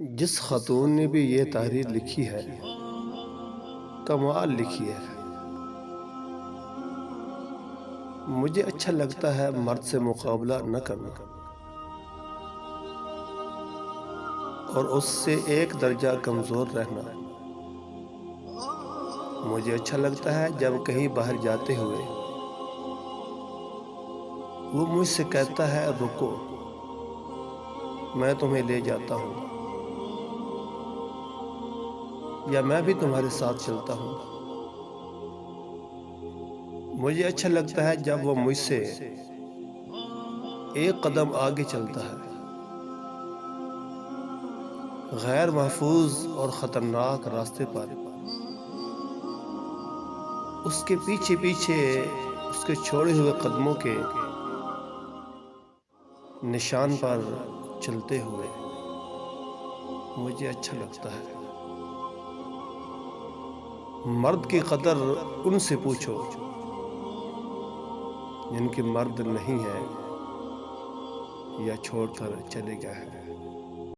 جس خاتون نے بھی یہ تحریر لکھی ہے کمال لکھی ہے۔ مجھے اچھا لگتا ہے مرد سے مقابلہ نہ کرنا اور اس سے ایک درجہ کمزور رہنا۔ مجھے اچھا لگتا ہے جب کہیں باہر جاتے ہوئے وہ مجھ سے کہتا ہے رکو میں تمہیں لے جاتا ہوں، یا میں بھی تمہارے ساتھ چلتا ہوں۔ مجھے اچھا لگتا ہے جب وہ مجھ سے ایک قدم آگے چلتا ہے، غیر محفوظ اور خطرناک راستے پر اس کے پیچھے پیچھے اس کے چھوڑے ہوئے قدموں کے نشان پر چلتے ہوئے مجھے اچھا لگتا ہے۔ مرد کی قدر ان سے پوچھو جن کے مرد نہیں ہے یا چھوڑ کر چلے گئے ہیں۔